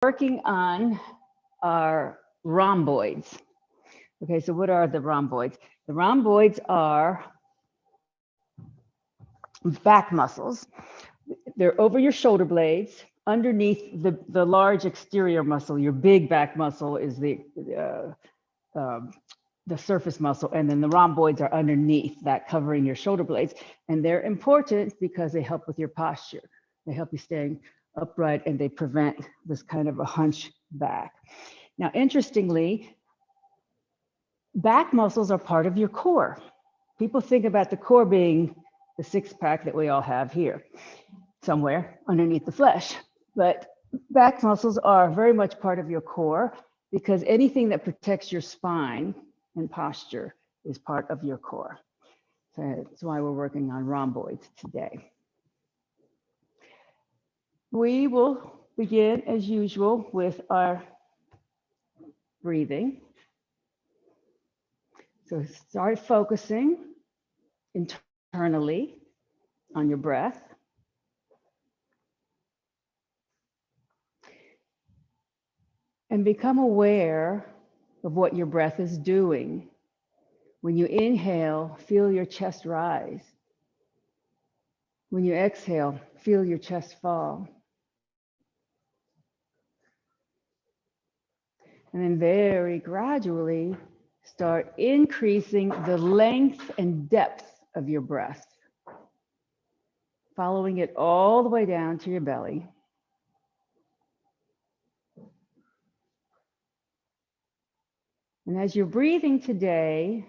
working on our rhomboids. Okay, so what are the rhomboids? The rhomboids are back muscles. They're over your shoulder blades, underneath the large exterior muscle. Your big back muscle is the surface muscle, and then the rhomboids are underneath that, covering your shoulder blades. And they're important because they help with your posture. They help you stay upright, and they prevent this kind of a hunch back. Now, interestingly, back muscles are part of your core. People think about the core being the six-pack that we all have here, somewhere underneath the flesh. But back muscles are very much part of your core, because anything that protects your spine and posture is part of your core. So that's why we're working on rhomboids today. We will begin, as usual, with our breathing. So start focusing internally on your breath. And become aware of what your breath is doing. When you inhale, feel your chest rise. When you exhale, feel your chest fall. And then very gradually start increasing the length and depth of your breath, following it all the way down to your belly. And as you're breathing today,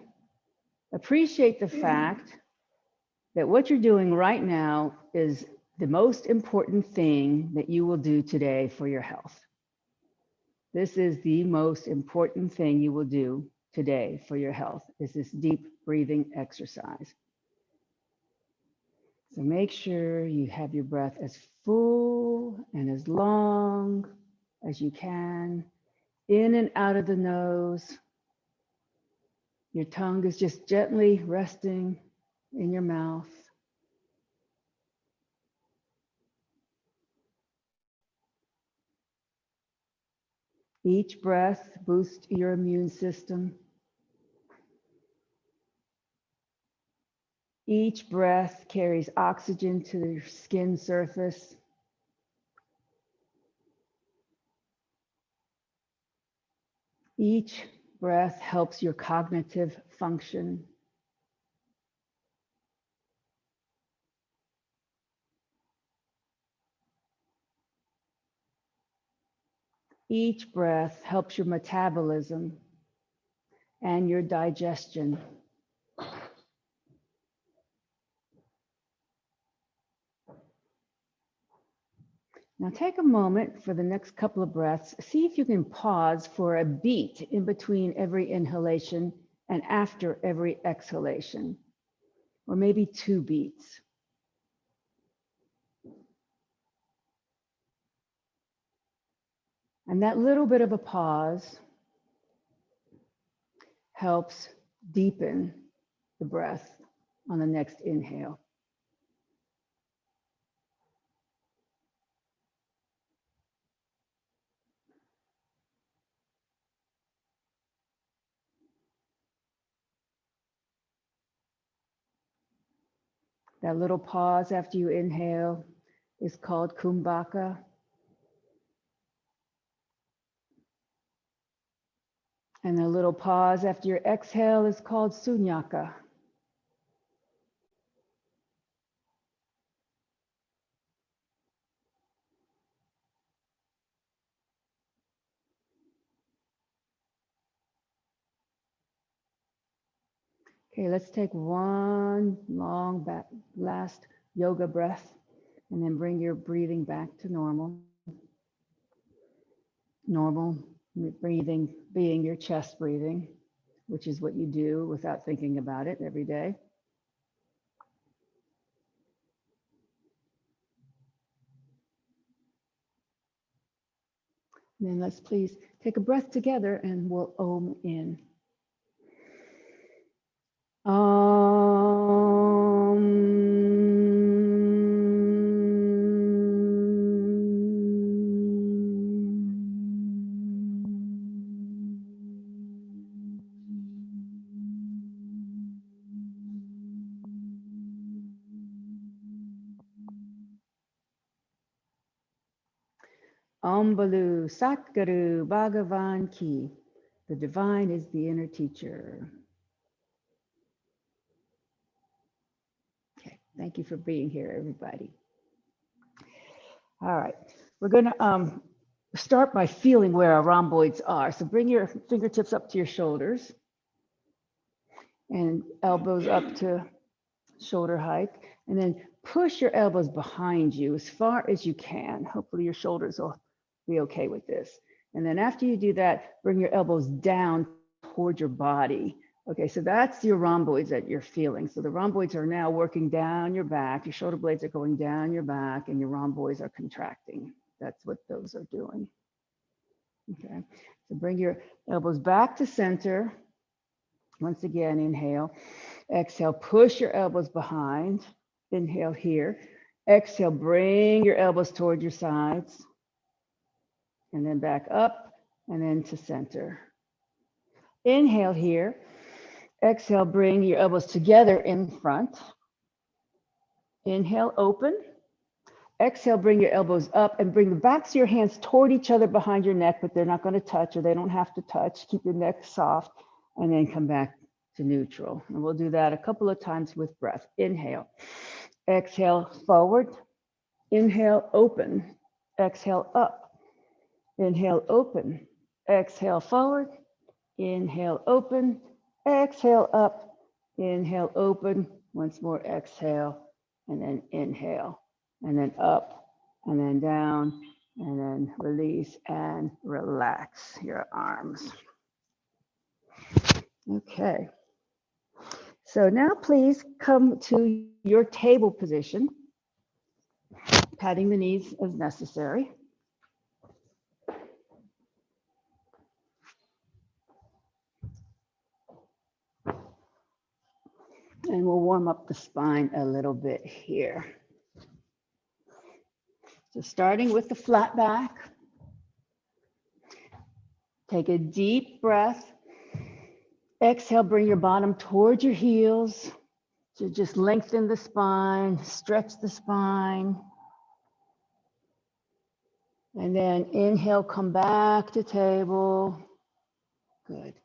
appreciate the fact that what you're doing right now is the most important thing that you will do today for your health. This is the most important thing you will do today for your health, is this deep breathing exercise. So make sure you have your breath as full and as long as you can, in and out of the nose. Your tongue is just gently resting in your mouth. Each breath boosts your immune system. Each breath carries oxygen to your skin surface. Each breath helps your cognitive function. Each breath helps your metabolism and your digestion. Now take a moment for the next couple of breaths. See if you can pause for a beat in between every inhalation and after every exhalation, or maybe 2 beats. And that little bit of a pause helps deepen the breath on the next inhale. That little pause after you inhale is called kumbhaka. And the little pause after your exhale is called sunyaka. Okay, let's take one long last yoga breath, and then bring your breathing back to normal. Normal breathing being your chest breathing, which is what you do without thinking about it every day. And then let's please take a breath together, and we'll Om in. Ombalu Satguru Bhagavan Ki. The divine is the inner teacher. Okay, thank you for being here, everybody. All right, we're going to start by feeling where our rhomboids are. So bring your fingertips up to your shoulders and elbows up to shoulder height, and then push your elbows behind you as far as you can. Hopefully your shoulders will be okay with this. And then after you do that, bring your elbows down toward your body. Okay, so that's your rhomboids that you're feeling. So the rhomboids are now working down your back, your shoulder blades are going down your back, and your rhomboids are contracting. That's what those are doing. Okay, so bring your elbows back to center. Once again, inhale. Exhale, push your elbows behind. Inhale here. Exhale, bring your elbows toward your sides. And then back up and then to center. Inhale here. Exhale, bring your elbows together in front. Inhale, open. Exhale, bring your elbows up and bring the backs of your hands toward each other behind your neck, but they're not going to touch, or they don't have to touch. Keep your neck soft, and then come back to neutral. And we'll do that a couple of times with breath. Inhale. Exhale, forward. Inhale, open. Exhale, up. Inhale, open. Exhale, forward. Inhale, open. Exhale, up. Inhale, open. Once more, exhale, and then inhale, and then up, and then down, and then release and relax your arms. Okay. So now please come to your table position, patting the knees as necessary. And we'll warm up the spine a little bit here. So starting with the flat back, take a deep breath. Exhale, bring your bottom towards your heels. So just lengthen the spine, stretch the spine. And then inhale, come back to table. Good.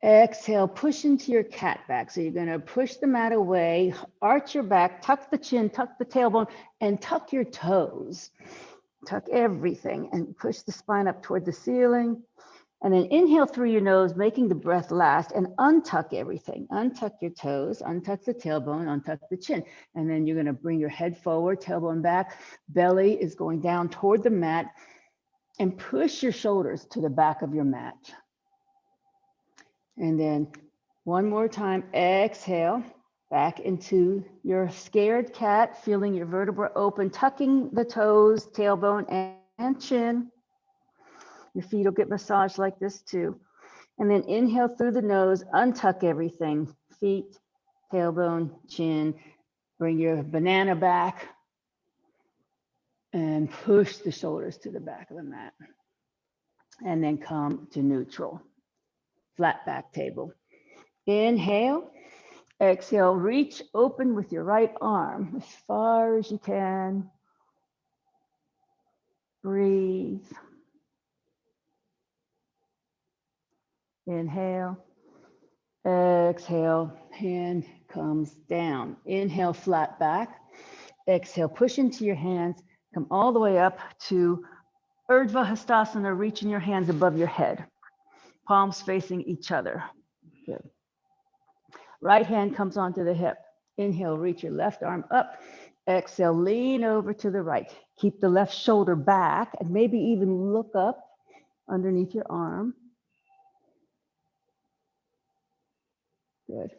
Exhale, push into your cat back. So you're going to push the mat away, arch your back, tuck the chin, tuck the tailbone, and tuck your toes. Tuck everything and push the spine up toward the ceiling. And then inhale through your nose, making the breath last, and untuck everything. Untuck your toes, untuck the tailbone, untuck the chin. And then you're going to bring your head forward, tailbone back. Belly is going down toward the mat, and push your shoulders to the back of your mat. And then one more time, exhale back into your scared cat, feeling your vertebra open, tucking the toes, tailbone, and chin. Your feet will get massaged like this too. And then inhale through the nose, untuck everything, feet, tailbone, chin. Bring your banana back and push the shoulders to the back of the mat. And then come to neutral, flat back table. Inhale, exhale, reach open with your right arm as far as you can. Breathe. Inhale, exhale, hand comes down. Inhale, flat back. Exhale, push into your hands. Come all the way up to Urdhva Hastasana, reaching your hands above your head. Palms facing each other. Good. Right hand comes onto the hip. Inhale, reach your left arm up. Exhale, lean over to the right. Keep the left shoulder back and maybe even look up underneath your arm. Good.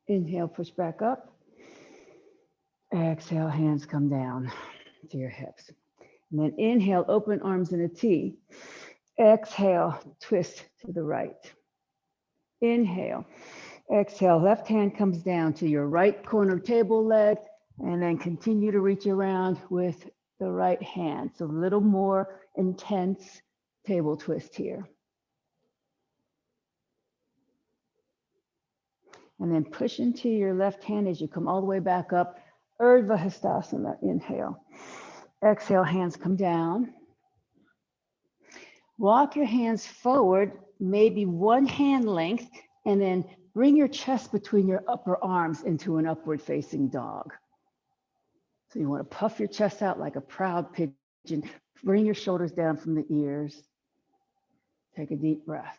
Inhale, push back up. Exhale, hands come down to your hips. And then inhale, open arms in a T. Exhale, twist to the right. Inhale. Exhale, left hand comes down to your right corner table leg, and then continue to reach around with the right hand. So a little more intense table twist here. And then push into your left hand as you come all the way back up. Urdhva Hastasana, inhale. Exhale, hands come down. Walk your hands forward, maybe one hand length, and then bring your chest between your upper arms into an upward facing dog. So you want to puff your chest out like a proud pigeon. Bring your shoulders down from the ears. Take a deep breath.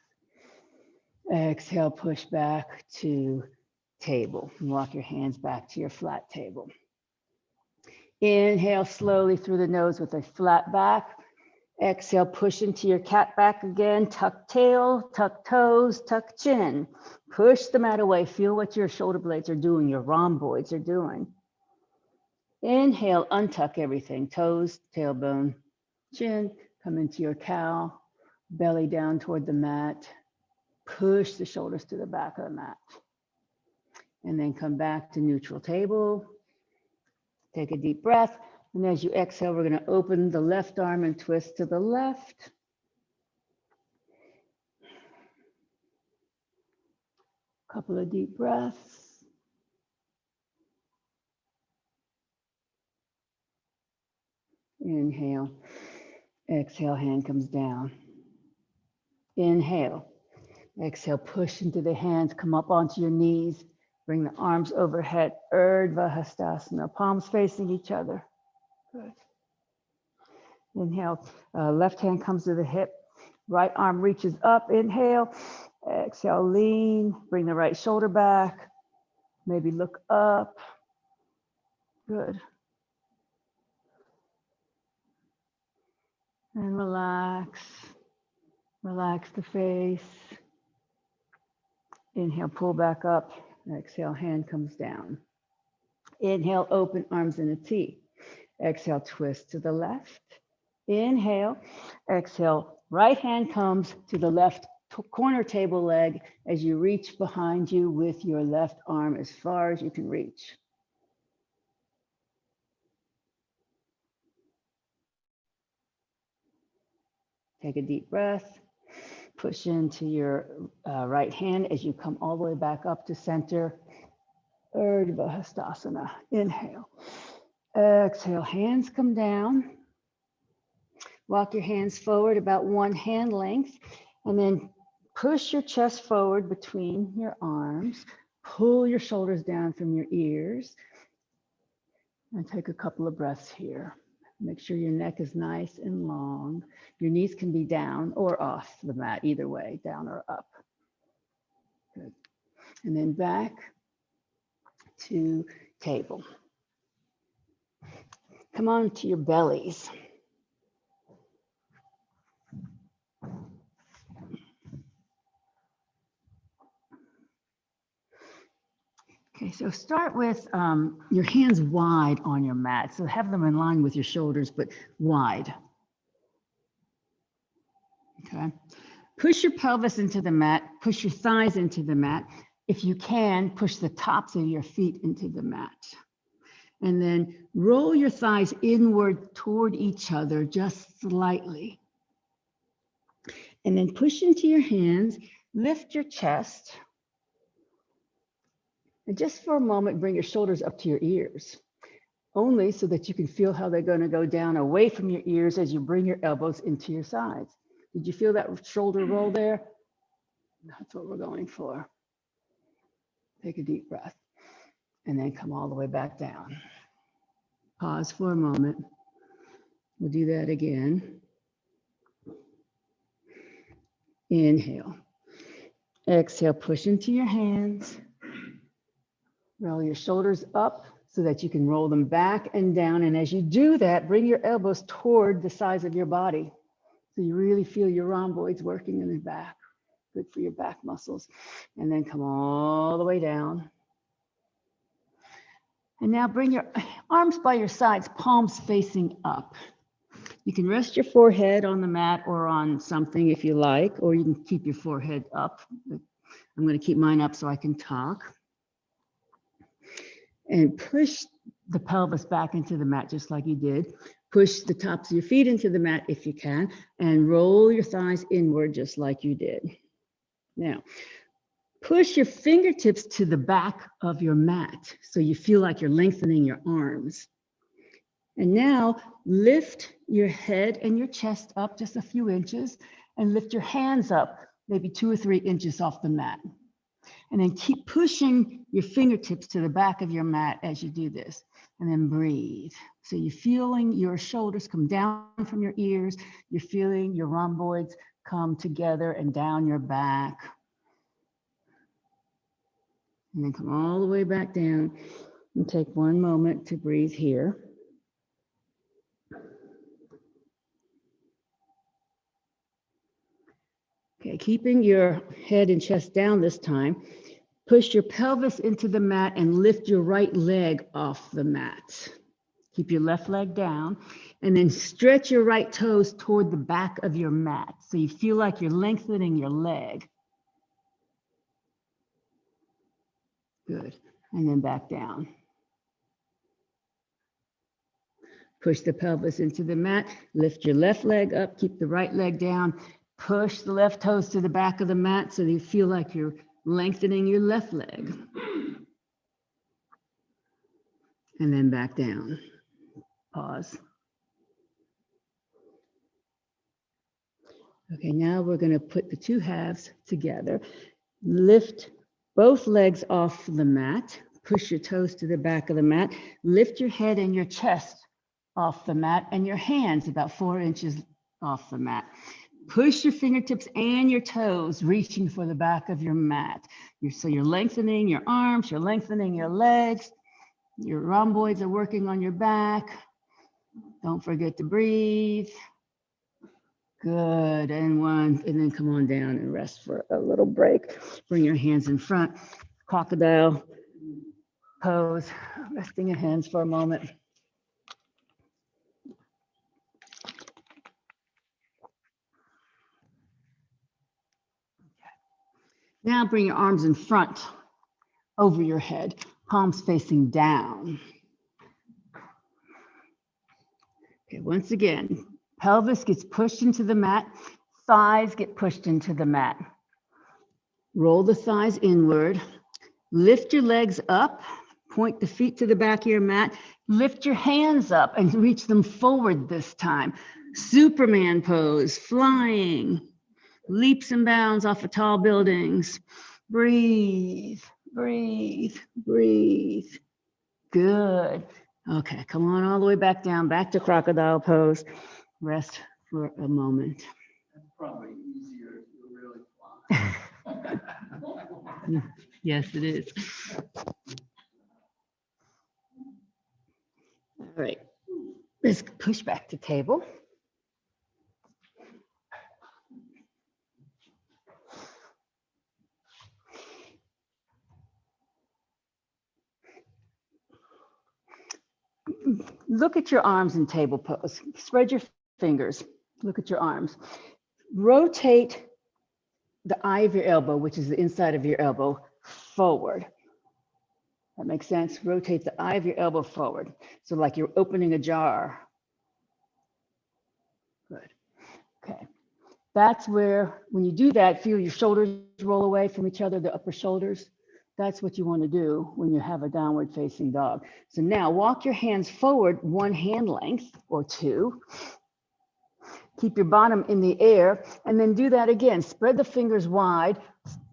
Exhale, push back to table. Walk your hands back to your flat table. Inhale slowly through the nose with a flat back. Exhale, push into your cat back again. Tuck tail, tuck toes, tuck chin. Push the mat away. Feel what your shoulder blades are doing, your rhomboids are doing. Inhale, untuck everything. Toes, tailbone, chin. Come into your cow. Belly down toward the mat. Push the shoulders to the back of the mat. And then come back to neutral table. Take a deep breath. And as you exhale, we're going to open the left arm and twist to the left. Couple of deep breaths. Inhale. Exhale, hand comes down. Inhale. Exhale, push into the hands, come up onto your knees. Bring the arms overhead, Urdhva Hastasana, palms facing each other. Good. Inhale, left hand comes to the hip, right arm reaches up, inhale. Exhale, lean, bring the right shoulder back, maybe look up. Good. And relax, relax the face. Inhale, pull back up. Exhale, hand comes down. Inhale, open arms in a T. Exhale, twist to the left. Inhale, exhale, right hand comes to the left corner table leg as you reach behind you with your left arm as far as you can reach. Take a deep breath. Push into your right hand as you come all the way back up to center. Urdhva Hastasana. Inhale. Exhale, hands come down. Walk your hands forward about one hand length, and then push your chest forward between your arms. Pull your shoulders down from your ears. And take a couple of breaths here. Make sure your neck is nice and long. Your knees can be down or off the mat, either way, down or up. Good. And then back to table. Come on to your bellies. Okay, so start with your hands wide on your mat. So have them in line with your shoulders, but wide. Okay. Push your pelvis into the mat, push your thighs into the mat. If you can, push the tops of your feet into the mat. And then roll your thighs inward toward each other just slightly. And then push into your hands, lift your chest. And just for a moment, bring your shoulders up to your ears, only so that you can feel how they're going to go down away from your ears as you bring your elbows into your sides. Did you feel that shoulder roll there? That's what we're going for. Take a deep breath and then come all the way back down. Pause for a moment. We'll do that again. Inhale. Exhale, push into your hands. Roll your shoulders up so that you can roll them back and down. And as you do that, bring your elbows toward the sides of your body. So you really feel your rhomboids working in the back. Good for your back muscles. And then come all the way down. And now bring your arms by your sides, palms facing up. You can rest your forehead on the mat or on something if you like, or you can keep your forehead up. I'm going to keep mine up so I can talk. And push the pelvis back into the mat just like you did. Push the tops of your feet into the mat if you can, and roll your thighs inward just like you did. Now, push your fingertips to the back of your mat so you feel like you're lengthening your arms. And now lift your head and your chest up just a few inches and lift your hands up maybe 2 or 3 inches off the mat. And then keep pushing your fingertips to the back of your mat as you do this. And then breathe. So you're feeling your shoulders come down from your ears. You're feeling your rhomboids come together and down your back. And then come all the way back down and take one moment to breathe here. Okay, keeping your head and chest down this time, push your pelvis into the mat and lift your right leg off the mat. Keep your left leg down and then stretch your right toes toward the back of your mat. So you feel like you're lengthening your leg. Good. And then back down. Push the pelvis into the mat, lift your left leg up, keep the right leg down, push the left toes to the back of the mat so you feel like you're lengthening your left leg. And then back down. Pause. Okay, now we're going to put the two halves together. Lift both legs off the mat. Push your toes to the back of the mat. Lift your head and your chest off the mat and your hands about 4 inches off the mat. Push your fingertips and your toes reaching for the back of your mat. So you're lengthening your arms, you're lengthening your legs. Your rhomboids are working on your back. Don't forget to breathe. Good, and one, and then come on down and rest for a little break. Bring your hands in front, crocodile pose, resting your hands for a moment. Now bring your arms in front over your head, palms facing down. Okay, once again, pelvis gets pushed into the mat, thighs get pushed into the mat. Roll the thighs inward, lift your legs up, point the feet to the back of your mat, lift your hands up and reach them forward this time. Superman pose, flying, leaps and bounds off of tall buildings. Breathe, breathe, breathe. Good. Okay, come on all the way back down, back to crocodile pose. Rest for a moment. That's probably easier to really fly. Yes, it is. All right, let's push back to table. Look at your arms in table pose. Spread your fingers. Look at your arms. Rotate the eye of your elbow, which is the inside of your elbow, forward. That makes sense? Rotate the eye of your elbow forward. So like you're opening a jar. Good. Okay. That's where, when you do that, feel your shoulders roll away from each other, the upper shoulders. That's what you want to do when you have a downward facing dog. So now walk your hands forward 1 hand length or 2. Keep your bottom in the air and then do that again. Spread the fingers wide,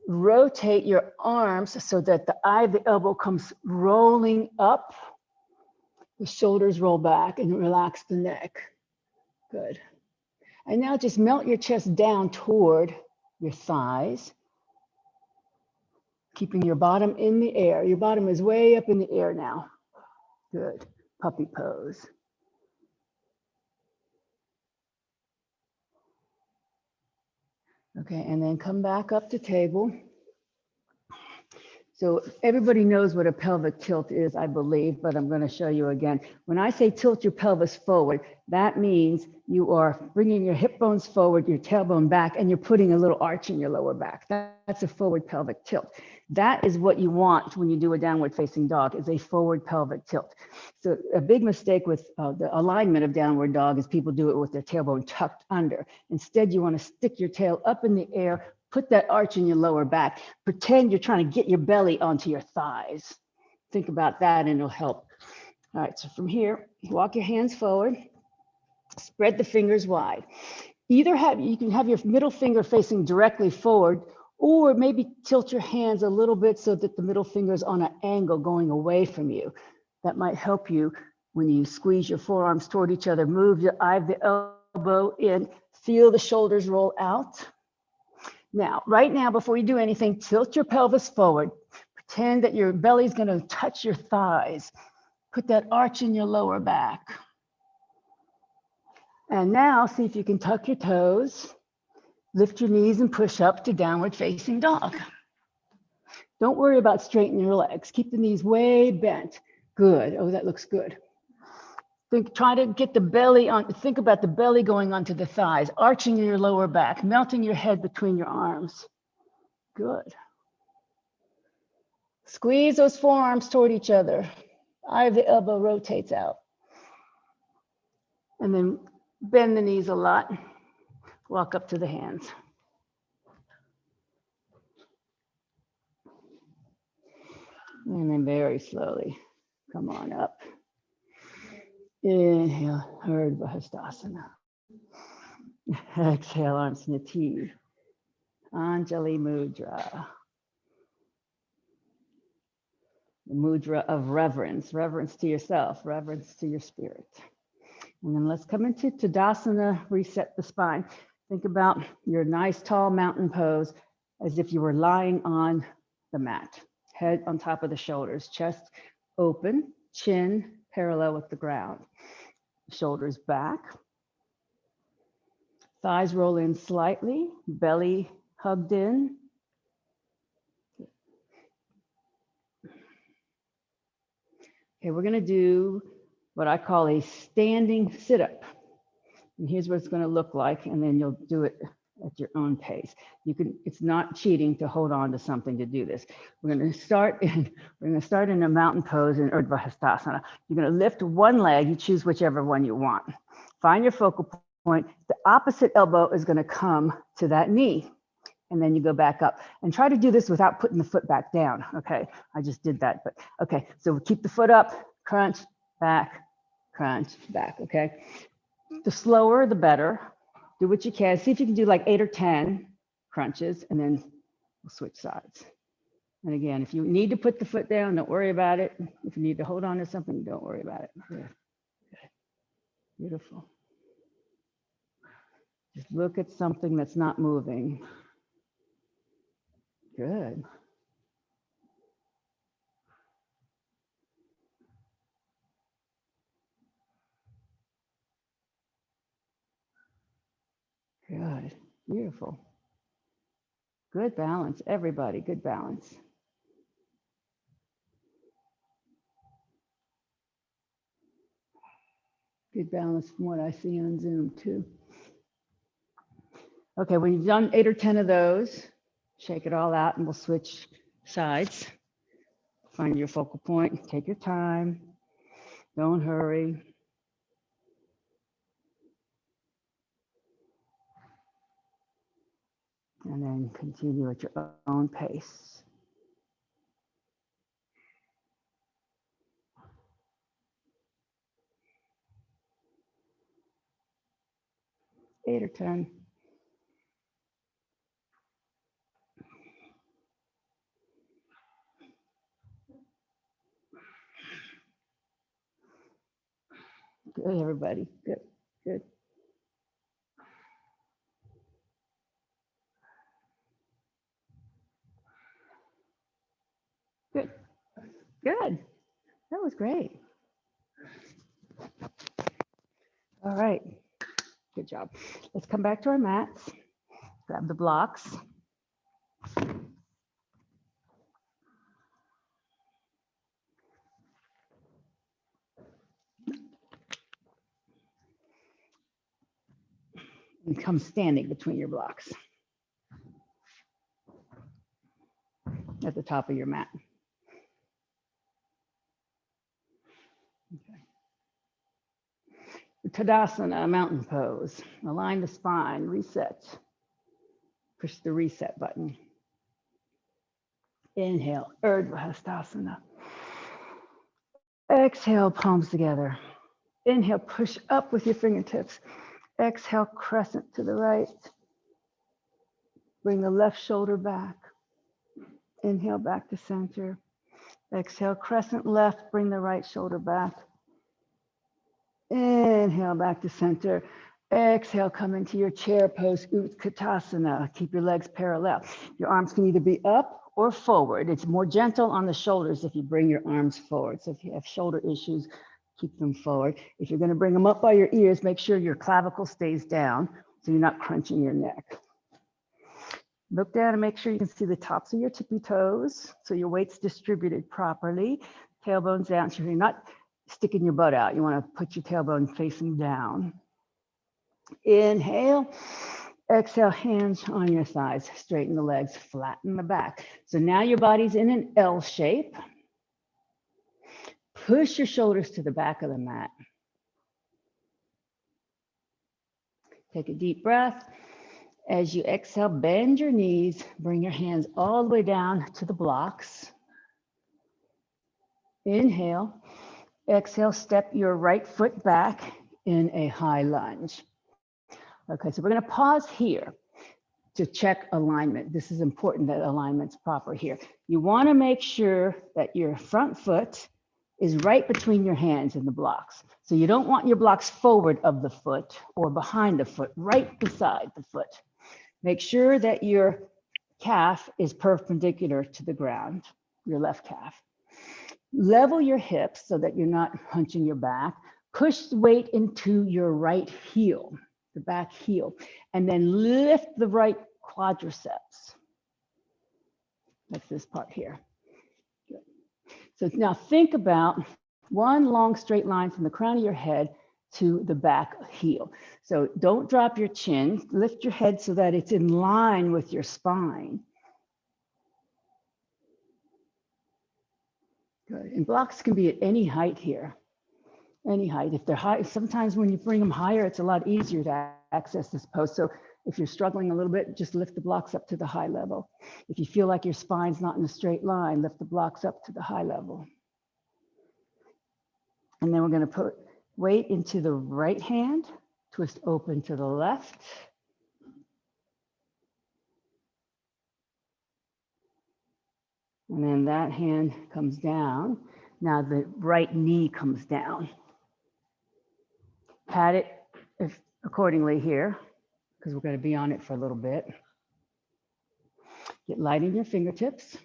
rotate your arms so that the eye of the elbow comes rolling up. The shoulders roll back and relax the neck. Good. And now just melt your chest down toward your thighs. Keeping your bottom in the air. Your bottom is way up in the air now. Good. Puppy pose. Okay, and then come back up to table. So everybody knows what a pelvic tilt is, I believe, but I'm going to show you again. When I say tilt your pelvis forward, that means you are bringing your hip bones forward, your tailbone back, and you're putting a little arch in your lower back. That's a forward pelvic tilt. That is what you want when you do a downward facing dog, is a forward pelvic tilt. So a big mistake with the alignment of downward dog is people do it with their tailbone tucked under. Instead, you want to stick your tail up in the air, put that arch in your lower back. Pretend you're trying to get your belly onto your thighs. Think about that and it'll help All right, so from here, walk your hands forward, spread the fingers wide. Either you can have your middle finger facing directly forward, or maybe tilt your hands a little bit so that the middle finger is on an angle going away from you. That might help you when you squeeze your forearms toward each other. Move your eye of the elbow in, feel the shoulders roll out. Now, right now, before you do anything, tilt your pelvis forward. Pretend that your belly is going to touch your thighs. Put that arch in your lower back. And now see if you can tuck your toes, lift your knees and push up to downward facing dog. Don't worry about straightening your legs. Keep the knees way bent. Good. Oh, that looks good. Try to get the belly on, think about the belly going onto the thighs, arching your lower back, melting your head between your arms. Good. Squeeze those forearms toward each other. Eye of the elbow rotates out. And then bend the knees a lot. Walk up to the hands. And then very slowly, come on up. Inhale, Urdhva Hastasana. Exhale, arms Nativ. Anjali Mudra. The mudra of reverence, reverence to yourself, reverence to your spirit. And then let's come into Tadasana, reset the spine. Think about your nice tall mountain pose as if you were lying on the mat, head on top of the shoulders, chest open, chin parallel with the ground, shoulders back, thighs roll in slightly, belly hugged in. Okay, we're gonna do what I call a standing sit-up. And here's what it's gonna look like, and then you'll do it at your own pace. It's not cheating to hold on to something to do this. We're gonna start in a mountain pose in Urdhva Hastasana. You're gonna lift one leg, you choose whichever one you want. Find your focal point. The opposite elbow is gonna come to that knee. And then you go back up and try to do this without putting the foot back down. Okay, I just did that, but okay. So keep the foot up, crunch, back, okay? The slower, the better. Do what you can. See if you can do like 8 or 10 crunches, and then we'll switch sides. And again, if you need to put the foot down, don't worry about it. If you need to hold on to something, don't worry about it. Good. Beautiful. Just look at something that's not moving. Good. Good. Beautiful. Good balance, everybody, good balance. Good balance from what I see on Zoom too. Okay, when you've done 8 or 10 of those, shake it all out and we'll switch sides. Find your focal point, take your time, don't hurry. And then continue at your own pace. Eight or 10. Good, everybody. Good, good. Good, good. That was great. All right, good job. Let's come back to our mats. Grab the blocks. And come standing between your blocks at the top of your mat. Okay. Tadasana, mountain pose. Align the spine, reset. Push the reset button. Inhale, Urdhva Hastasana. Exhale, palms together. Inhale, push up with your fingertips. Exhale, crescent to the right. Bring the left shoulder back. Inhale, back to center. Exhale, crescent left. Bring the right shoulder back. Inhale, back to center. Exhale, come into your chair pose, Utkatasana. Keep your legs parallel. Your arms can either be up or forward. It's more gentle on the shoulders if you bring your arms forward. So if you have shoulder issues, keep them forward. If you're going to bring them up by your ears, make sure your clavicle stays down so you're not crunching your neck. Look down and make sure you can see the tops of your tippy toes so your weight's distributed properly. Tailbone's down so you're not sticking your butt out. You want to put your tailbone facing down. Inhale. Exhale, hands on your thighs. Straighten the legs, flatten the back. So now your body's in an L shape. Push your shoulders to the back of the mat. Take a deep breath. As you exhale, bend your knees. Bring your hands all the way down to the blocks. Inhale. Exhale, step your right foot back in a high lunge. Okay, so we're going to pause here to check alignment. This is important that alignment's proper here. You want to make sure that your front foot is right between your hands in the blocks. So you don't want your blocks forward of the foot or behind the foot, right beside the foot. Make sure that your calf is perpendicular to the ground, your left calf. Level your hips so that you're not hunching your back. Push the weight into your right heel, the back heel, and then lift the right quadriceps. That's this part here. Good. So now think about one long straight line from the crown of your head to the back heel. So don't drop your chin. Lift your head so that it's in line with your spine. Good. And blocks can be at any height here. Any height. If they're high, sometimes when you bring them higher, it's a lot easier to access this pose. So if you're struggling a little bit, just lift the blocks up to the high level. If you feel like your spine's not in a straight line, lift the blocks up to the high level. And then we're going to put weight into the right hand, twist open to the left. And then that hand comes down. Now the right knee comes down. Pat it accordingly here, because we're going to be on it for a little bit. Get light in your fingertips.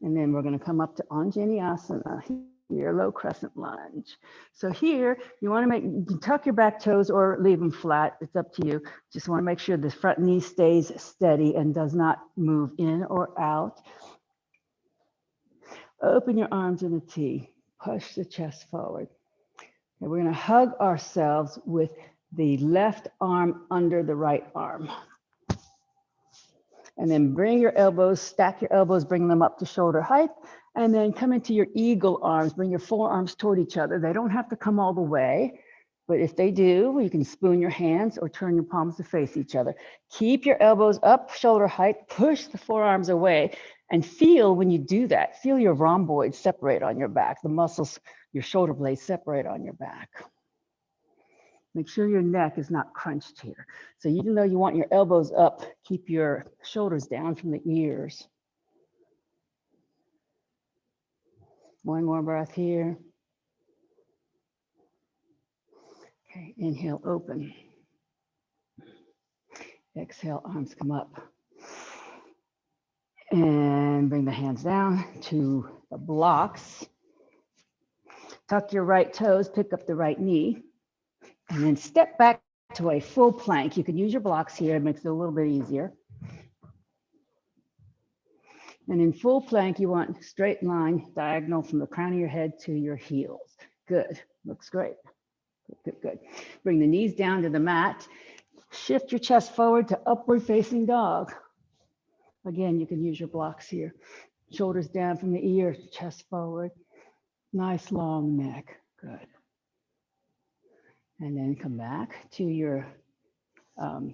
And then we're going to come up to Anjaneyasana, here, low crescent lunge. So here, you want to tuck your back toes or leave them flat. It's up to you. Just want to make sure the front knee stays steady and does not move in or out. Open your arms in a T. Push the chest forward. And we're going to hug ourselves with the left arm under the right arm. And then bring your elbows, stack your elbows, bring them up to shoulder height, and then come into your eagle arms. Bring your forearms toward each other. They don't have to come all the way, but if they do, you can spoon your hands or turn your palms to face each other. Keep your elbows up, shoulder height, push the forearms away, and feel when you do that, feel your rhomboids separate on your back, the muscles, your shoulder blades separate on your back. Make sure your neck is not crunched here. So even though you want your elbows up, keep your shoulders down from the ears. One more breath here. Okay, inhale, open. Exhale, arms come up. And bring the hands down to the blocks. Tuck your right toes, pick up the right knee. And then step back to a full plank. You can use your blocks here, it makes it a little bit easier. And in full plank, you want straight line, diagonal from the crown of your head to your heels. Good, looks great. Good, good. Bring the knees down to the mat. Shift your chest forward to upward facing dog. Again, you can use your blocks here. Shoulders down from the ear, chest forward. Nice long neck, good. And then come back to your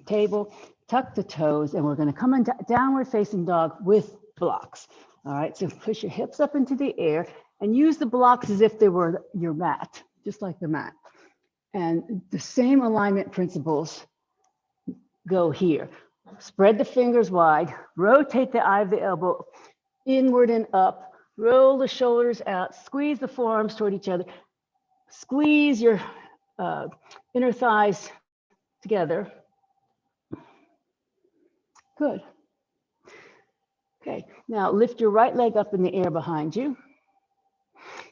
table, tuck the toes, and we're going to come into downward facing dog with blocks. All right, so push your hips up into the air And use the blocks as if they were your mat, just like the mat. And the same alignment principles go here. Spread the fingers wide, rotate the eye of the elbow inward and up, roll the shoulders out, squeeze the forearms toward each other, squeeze your inner thighs together. Good. Okay, now lift your right leg up in the air behind you,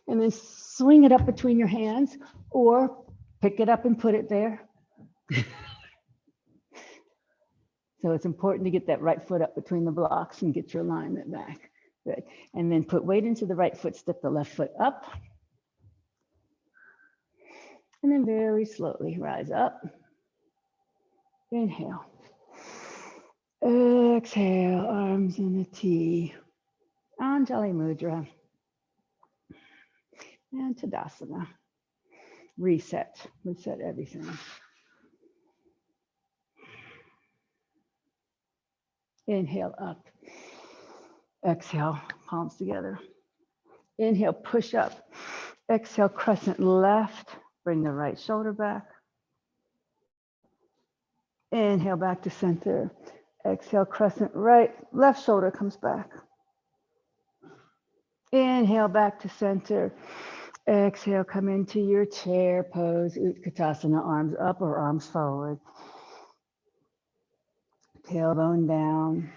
and then swing it up between your hands, or pick it up and put it there. So it's important to get that right foot up between the blocks and get your alignment back. Good. And then put weight into the right foot, step the left foot up. And then very slowly rise up. Inhale. Exhale, arms in a T. Anjali Mudra. And Tadasana. Reset everything. Inhale up. Exhale, palms together. Inhale, push up. Exhale, crescent left. Bring the right shoulder back. Inhale, back to center. Exhale, crescent right. Left shoulder comes back. Inhale, back to center. Exhale, come into your chair pose, Utkatasana, arms up or arms forward. Tailbone down.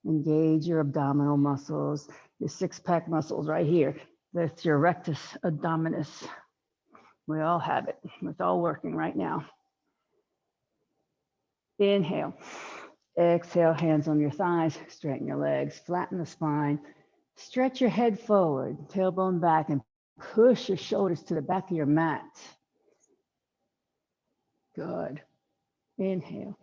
Engage your abdominal muscles, your six-pack muscles right here. That's your rectus abdominis. We all have it. It's all working right now. Inhale. Exhale, hands on your thighs, straighten your legs, flatten the spine, stretch your head forward, tailbone back, and push your shoulders to the back of your mat. Good. Inhale.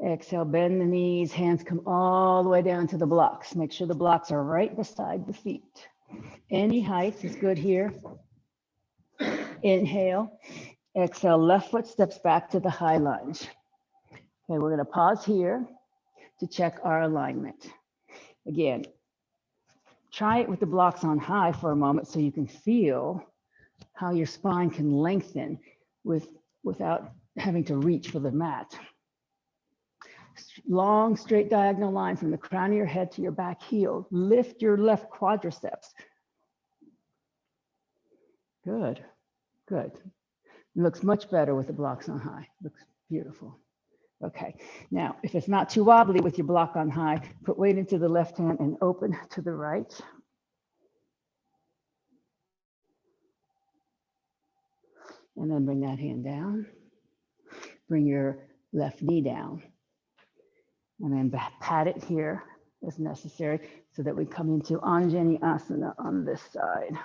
Exhale, bend the knees, hands come all the way down to the blocks. Make sure the blocks are right beside the feet. Any height is good here. Inhale. Exhale, left foot steps back to the high lunge. Okay, we're going to pause here to check our alignment. Again, try it with the blocks on high for a moment so you can feel how your spine can lengthen without having to reach for the mat. Long, straight diagonal line from the crown of your head to your back heel. Lift your left quadriceps. Good, good. It looks much better with the blocks on high. Looks beautiful. Okay, now if it's not too wobbly with your block on high, put weight into the left hand and open to the right. And then bring that hand down. Bring your left knee down. And then pat it here as necessary so that we come into Anjani Asana on this side.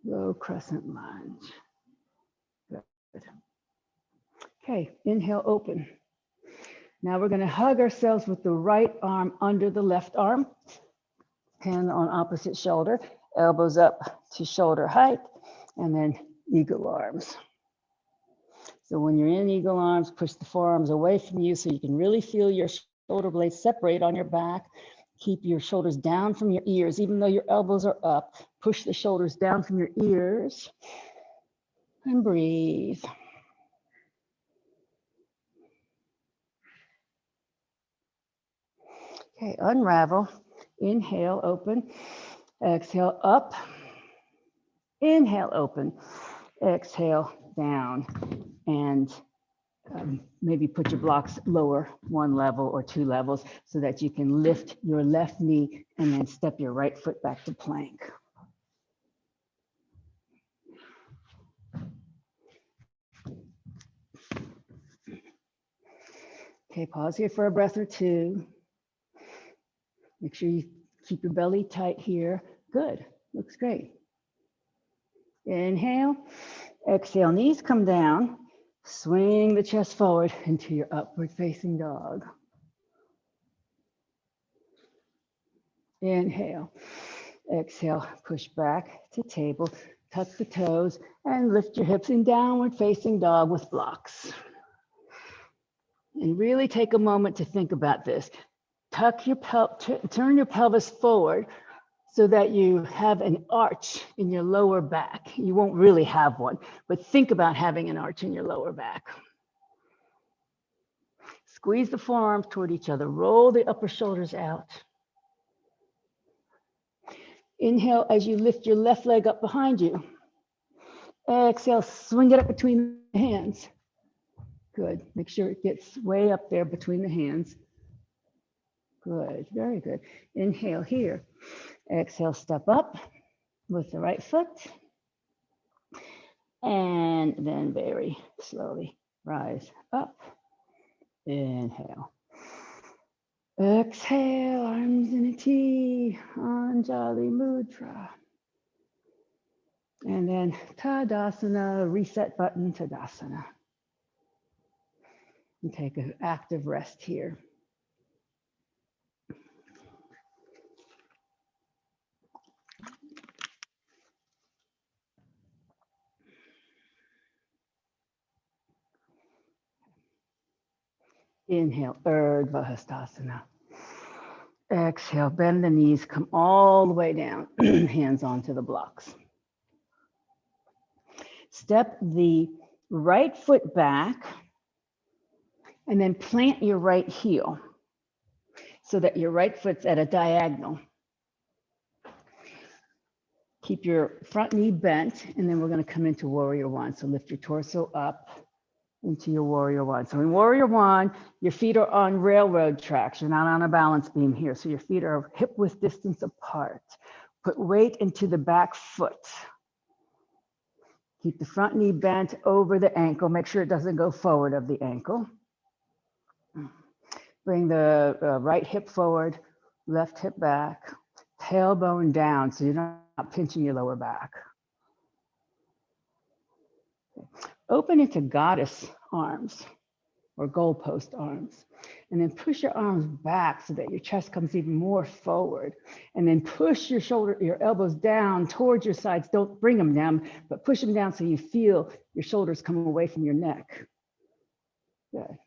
Low crescent lunge. Good. Okay, inhale, open. Now we're going to hug ourselves with the right arm under the left arm. Hand on opposite shoulder, elbows up to shoulder height, and then eagle arms. So when you're in eagle arms, push the forearms away from you so you can really feel your shoulder blades separate on your back. Keep your shoulders down from your ears, even though your elbows are up. Push the shoulders down from your ears and breathe. Okay, unravel. Inhale, open. Exhale, up. Inhale, open. Exhale, down. And maybe put your blocks lower, 1 level or 2 levels, so that you can lift your left knee and then step your right foot back to plank. Okay, pause here for a breath or two. Make sure you keep your belly tight here. Good, looks great. Inhale, exhale, knees come down. Swing the chest forward into your upward facing dog. Inhale, exhale, push back to table, tuck the toes, and lift your hips in downward facing dog with blocks. And really take a moment to think about this. Tuck your turn your pelvis forward so that you have an arch in your lower back. You won't really have one, but think about having an arch in your lower back. Squeeze the forearms toward each other. Roll the upper shoulders out. Inhale as you lift your left leg up behind you. Exhale, swing it up between the hands. Good. Make sure it gets way up there between the hands. Good. Very good. Inhale here. Exhale, step up with the right foot. And then very slowly rise up. Inhale. Exhale, arms in a T, Anjali Mudra. And then Tadasana, reset button, Tadasana. And take an active rest here. Inhale, Urdhva Hastasana. Exhale, bend the knees, come all the way down, hands onto the blocks. Step the right foot back and then plant your right heel so that your right foot's at a diagonal. Keep your front knee bent, and then we're going to come into Warrior One. So lift your torso up into your Warrior One. So in Warrior One, your feet are on railroad tracks. You're not on a balance beam here. So your feet are hip width distance apart. Put weight into the back foot. Keep the front knee bent over the ankle. Make sure it doesn't go forward of the ankle. Bring the right hip forward, left hip back, tailbone down so you're not pinching your lower back. Open into goddess arms or goalpost arms. And then push your arms back so that your chest comes even more forward. And then push your elbows down towards your sides. Don't bring them down, but push them down so you feel your shoulders come away from your neck. Good.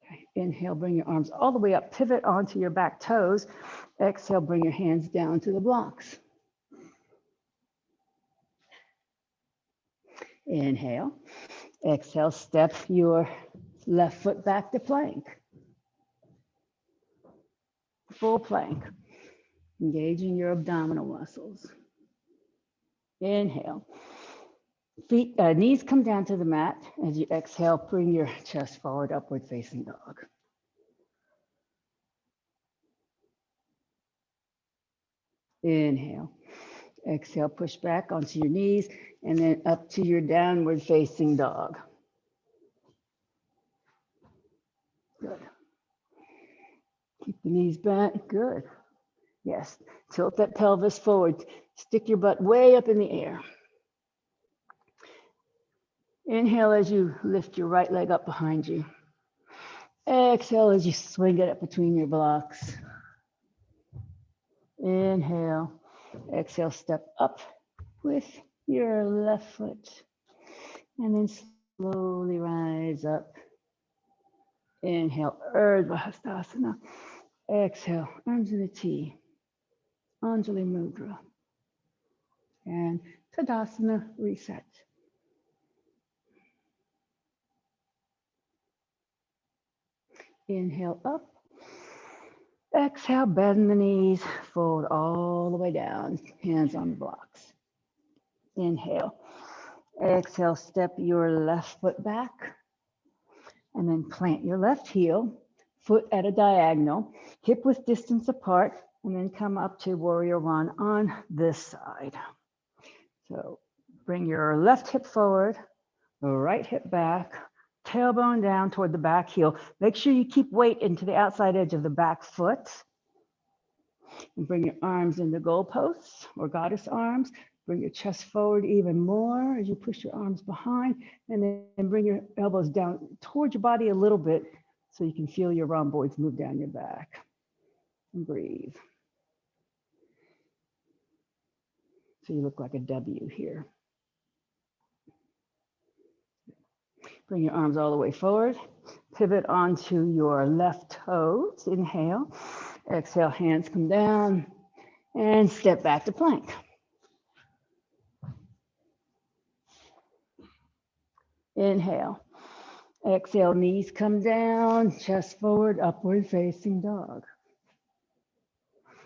Okay. Inhale, bring your arms all the way up, pivot onto your back toes. Exhale, bring your hands down to the blocks. Inhale. Exhale, step your left foot back to plank. Full plank. Engaging your abdominal muscles. Inhale. Knees come down to the mat. As you exhale, bring your chest forward, upward facing dog. Inhale. Exhale, push back onto your knees and then up to your downward facing dog. Good. Keep the knees bent. Good. Yes. Tilt that pelvis forward. Stick your butt way up in the air. Inhale as you lift your right leg up behind you. Exhale as you swing it up between your blocks. Inhale. Exhale, step up with your left foot. And then slowly rise up. Inhale, Urdhva Hastasana. Exhale, arms in a T. Anjali Mudra. And Tadasana, reset. Inhale up. Exhale, bend the knees, fold all the way down, hands on the blocks. Inhale. Exhale, step your left foot back. And then plant your left heel, foot at a diagonal, hip width distance apart, and then come up to Warrior One on this side. So bring your left hip forward, the right hip back, tailbone down toward the back heel. Make sure you keep weight into the outside edge of the back foot. And bring your arms into goalposts or goddess arms. Bring your chest forward even more as you push your arms behind, and then bring your elbows down towards your body a little bit so you can feel your rhomboids move down your back. And breathe. So you look like a W here. Bring your arms all the way forward. Pivot onto your left toes. Inhale. Exhale, hands come down. And step back to plank. Inhale. Exhale, knees come down, chest forward, upward facing dog.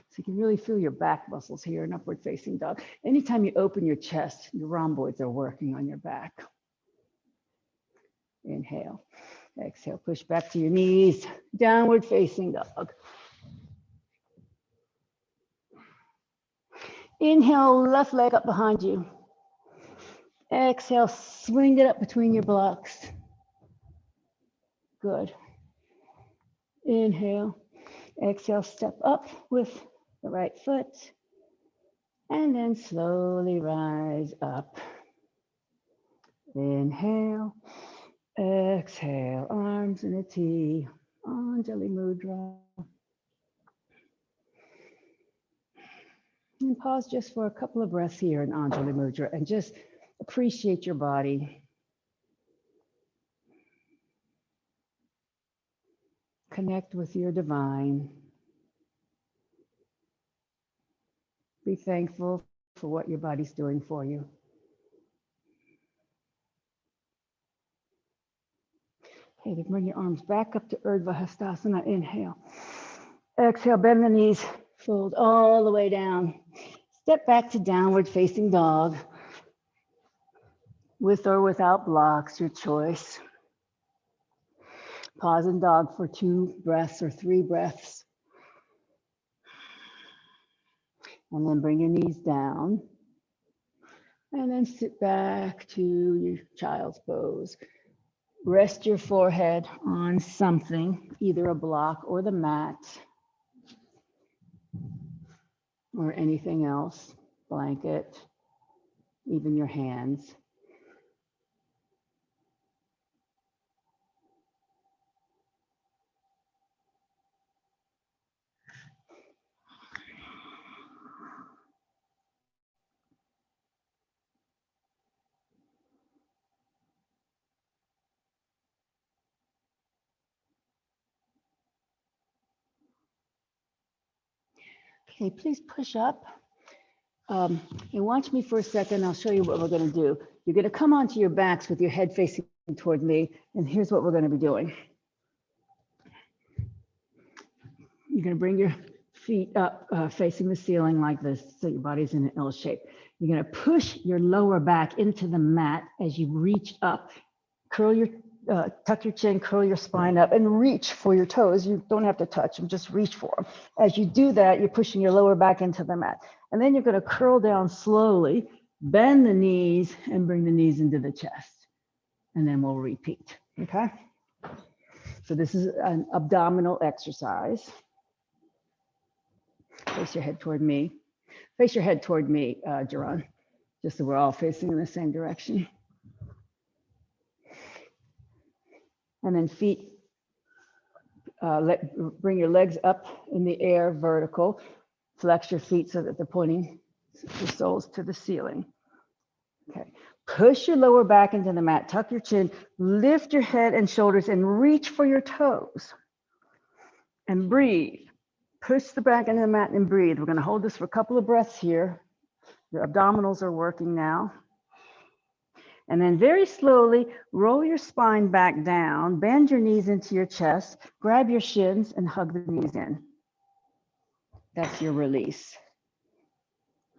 So you can really feel your back muscles here in upward facing dog. Anytime you open your chest, your rhomboids are working on your back. Inhale. Exhale, push back to your knees, downward facing dog. Inhale, left leg up behind you. Exhale, swing it up between your blocks. Good. Inhale. Exhale, step up with the right foot. And then slowly rise up. Inhale. Exhale, arms in a T. Anjali Mudra. And pause just for a couple of breaths here in Anjali Mudra and just appreciate your body. Connect with your divine. Be thankful for what your body's doing for you. Okay, then bring your arms back up to Urdhva Hastasana. Inhale. Exhale, bend the knees, fold all the way down. Step back to downward facing dog. With or without blocks, your choice. Pause in dog for 2 breaths or 3 breaths. And then bring your knees down. And then sit back to your child's pose. Rest your forehead on something, either a block or the mat, or anything else, blanket, even your hands. Okay, please push up and watch me for a second. I'll show you what we're going to do. You're going to come onto your backs with your head facing toward me, and here's what we're going to be doing. You're going to bring your feet up facing the ceiling like this, so your body's in an L shape. You're going to push your lower back into the mat as you reach up. Curl your tuck your chin, curl your spine up, and reach for your toes. You don't have to touch them, just reach for them. As you do that, you're pushing your lower back into the mat. And then you're going to curl down slowly, bend the knees, and bring the knees into the chest. And then we'll repeat, okay? So this is an abdominal exercise. Face your head toward me. Face your head toward me, Jaron, just so we're all facing in the same direction. And then feet, bring your legs up in the air, vertical. Flex your feet so that they're pointing your soles to the ceiling. Okay. Push your lower back into the mat, tuck your chin, lift your head and shoulders and reach for your toes. And breathe. Push the back into the mat and breathe. We're going to hold this for a couple of breaths here. Your abdominals are working now. And then very slowly, roll your spine back down, bend your knees into your chest, grab your shins and hug the knees in. That's your release.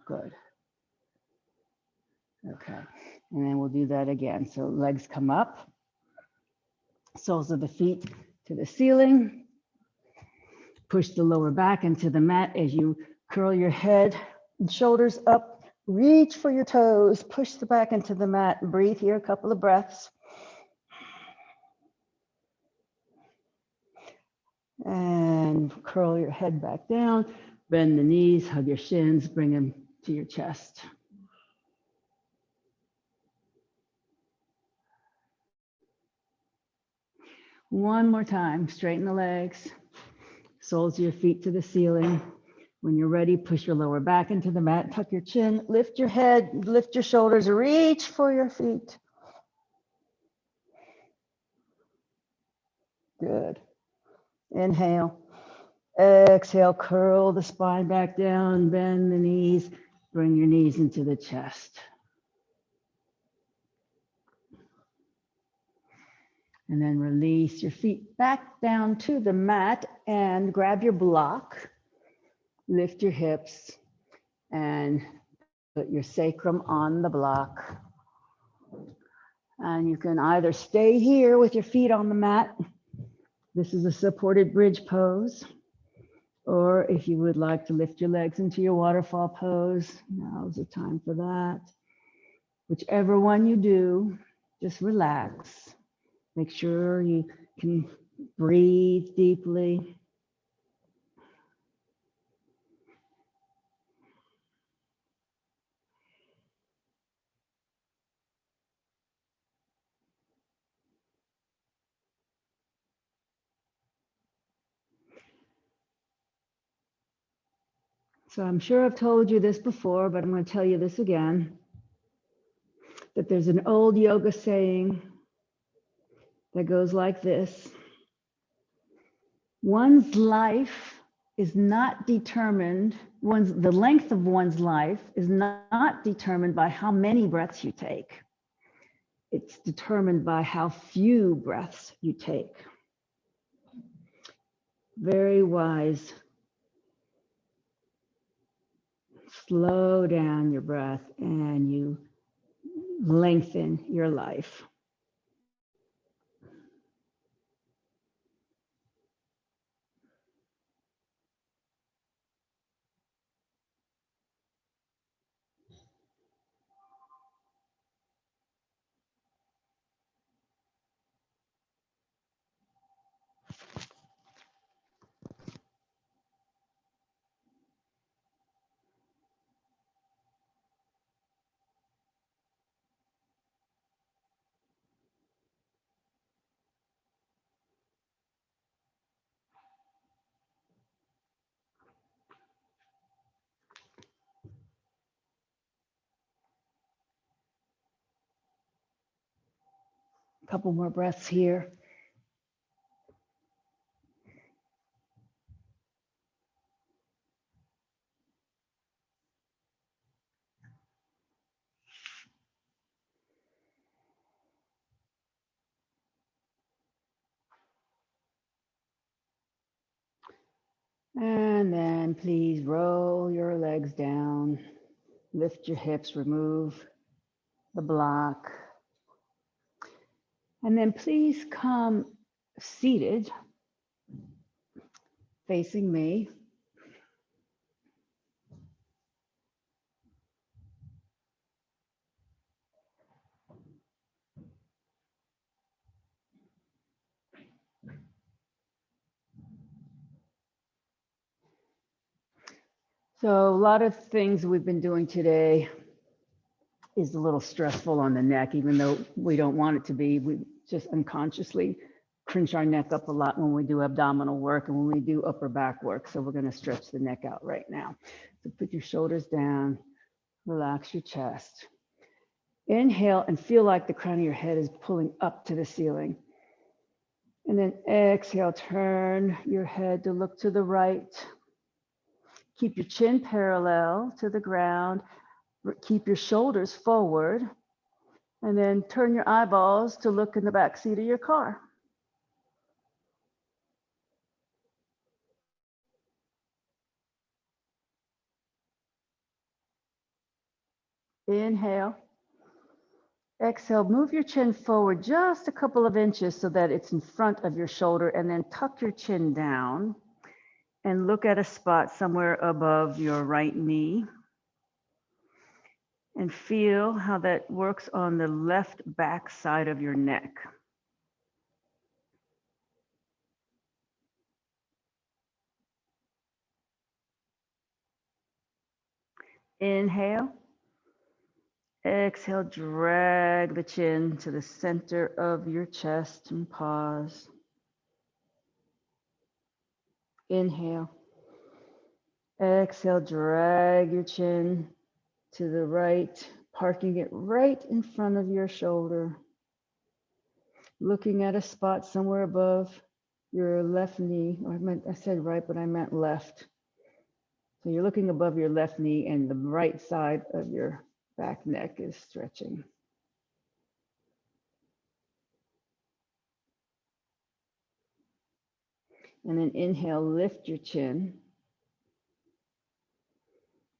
Good. Okay, and then we'll do that again. So legs come up, soles of the feet to the ceiling. Push the lower back into the mat as you curl your head and shoulders up. Reach for your toes, push the back into the mat, and breathe here a couple of breaths. And curl your head back down, bend the knees, hug your shins, bring them to your chest. One more time, straighten the legs, soles of your feet to the ceiling. When you're ready, push your lower back into the mat, tuck your chin, lift your head, lift your shoulders, reach for your feet. Good. Inhale. Exhale, curl the spine back down, bend the knees, bring your knees into the chest. And then release your feet back down to the mat and grab your block. Lift your hips and put your sacrum on the block. And you can either stay here with your feet on the mat. This is a supported bridge pose. Or if you would like to lift your legs into your waterfall pose, now's the time for that. Whichever one you do, just relax. Make sure you can breathe deeply. So I'm sure I've told you this before, but I'm going to tell you this again, that there's an old yoga saying that goes like this. One's life is not determined, the length of one's life is not determined by how many breaths you take. It's determined by how few breaths you take. Very wise. Slow down your breath and you lengthen your life. A couple more breaths here. And then please roll your legs down, lift your hips, remove the block. And then please come seated, facing me. So a lot of things we've been doing today is a little stressful on the neck, even though we don't want it to be. We just unconsciously crunch our neck up a lot when we do abdominal work and when we do upper back work. So we're going to stretch the neck out right now. So put your shoulders down, relax your chest. Inhale and feel like the crown of your head is pulling up to the ceiling. And then exhale, turn your head to look to the right. Keep your chin parallel to the ground. Keep your shoulders forward. And then turn your eyeballs to look in the back seat of your car. Inhale. Exhale, move your chin forward just a couple of inches so that it's in front of your shoulder, and then tuck your chin down and look at a spot somewhere above your right knee. And feel how that works on the left back side of your neck. Inhale. Exhale, drag the chin to the center of your chest and pause. Inhale. Exhale, drag your chin to the right, parking it right in front of your shoulder. Looking at a spot somewhere above your left knee, or I said right, but I meant left. So you're looking above your left knee and the right side of your back neck is stretching. And then inhale, lift your chin.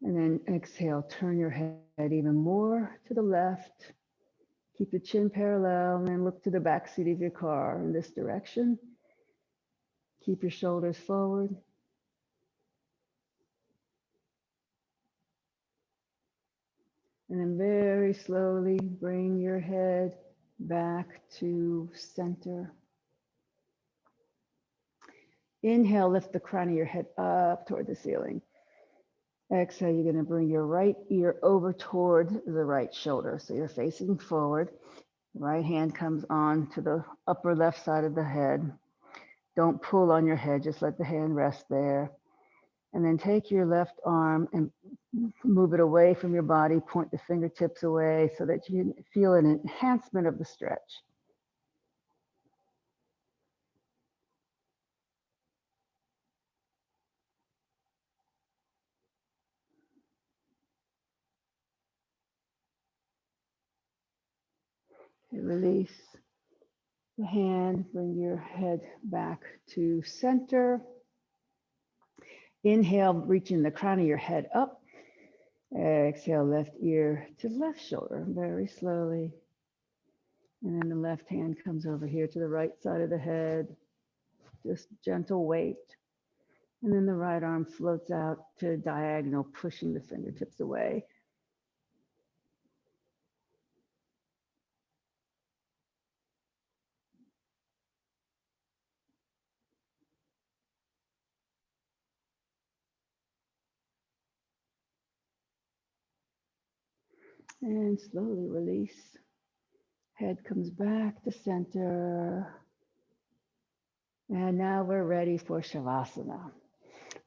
And then exhale, turn your head even more to the left. Keep the chin parallel and then look to the back seat of your car in this direction. Keep your shoulders forward. And then very slowly bring your head back to center. Inhale, lift the crown of your head up toward the ceiling. Exhale, you're going to bring your right ear over toward the right shoulder. So you're facing forward. Right hand comes on to the upper left side of the head. Don't pull on your head, just let the hand rest there. And then take your left arm and move it away from your body, point the fingertips away so that you feel an enhancement of the stretch. Okay, release the hand, bring your head back to center. Inhale, reaching the crown of your head up. Exhale, left ear to left shoulder, very slowly. And then the left hand comes over here to the right side of the head, just gentle weight. And then the right arm floats out to diagonal, pushing the fingertips away. And slowly release. Head comes back to center. And now we're ready for Shavasana.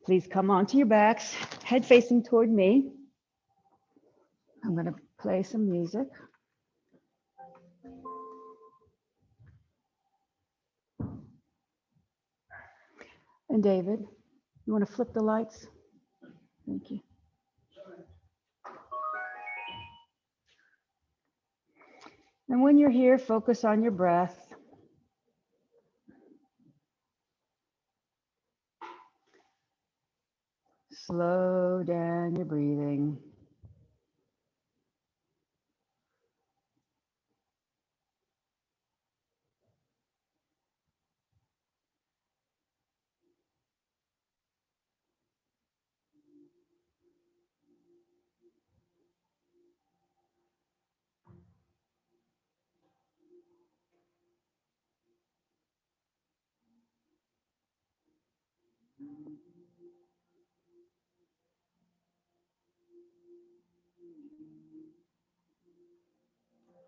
Please come onto your backs, head facing toward me. I'm going to play some music. And David, you want to flip the lights? Thank you. And when you're here, focus on your breath. Slow down your breathing.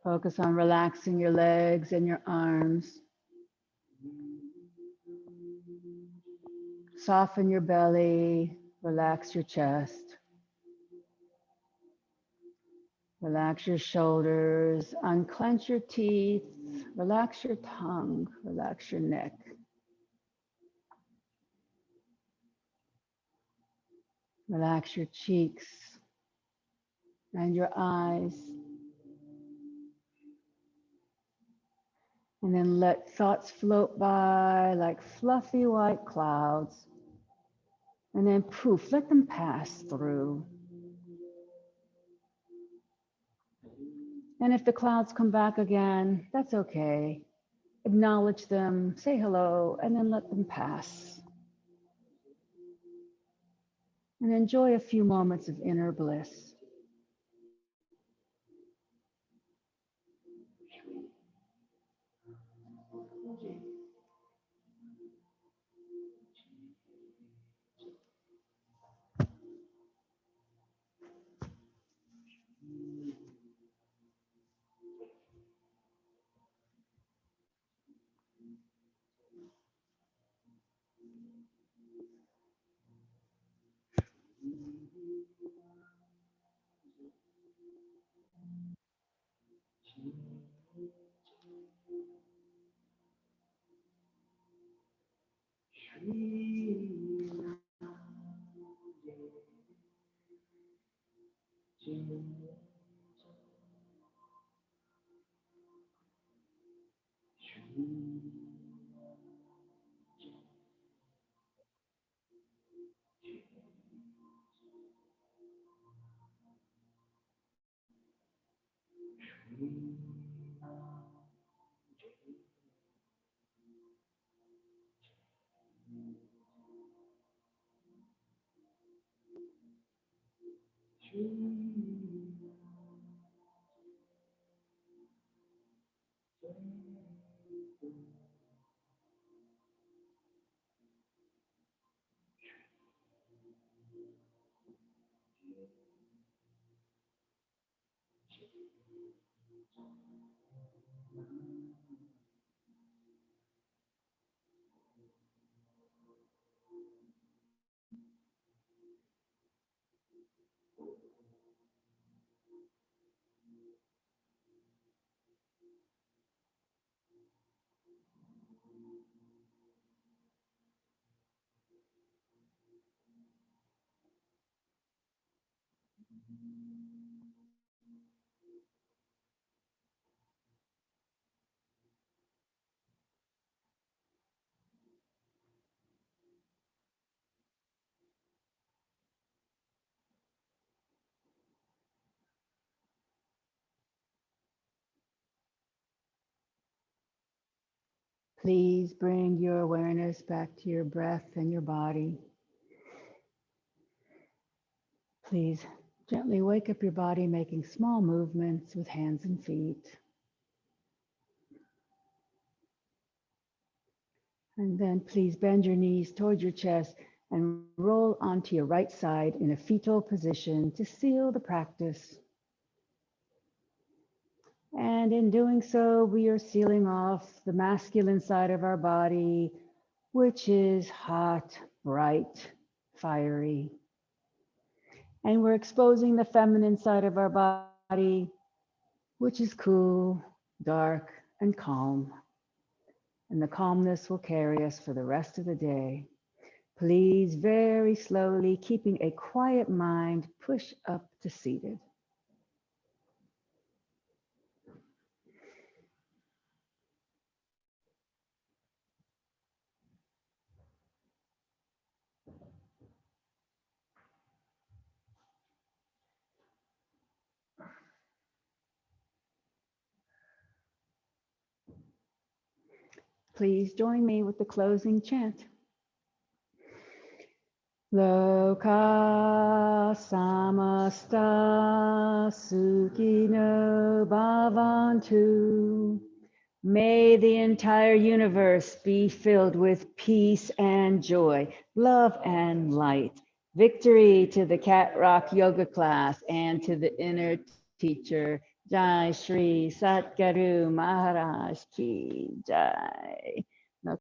Focus on relaxing your legs and your arms. Soften your belly, relax your chest. Relax your shoulders, unclench your teeth, relax your tongue, relax your neck. Relax your cheeks and your eyes. And then let thoughts float by like fluffy white clouds. And then poof, let them pass through. And if the clouds come back again, that's okay. Acknowledge them, say hello, and then let them pass. And enjoy a few moments of inner bliss. Please bring your awareness back to your breath and your body. Please gently wake up your body, making small movements with hands and feet. And then please bend your knees toward your chest and roll onto your right side in a fetal position to seal the practice. And in doing so, we are sealing off the masculine side of our body, which is hot, bright, fiery. And we're exposing the feminine side of our body, which is cool, dark, and calm. And the calmness will carry us for the rest of the day. Please, very slowly, keeping a quiet mind, push up to seated. Please join me with the closing chant. Loka samasta sukhino bhavantu. May the entire universe be filled with peace and joy, love and light. Victory to the Cat Rock Yoga class and to the inner teacher. Jai Shri Satguru Maharaj Ki Jai.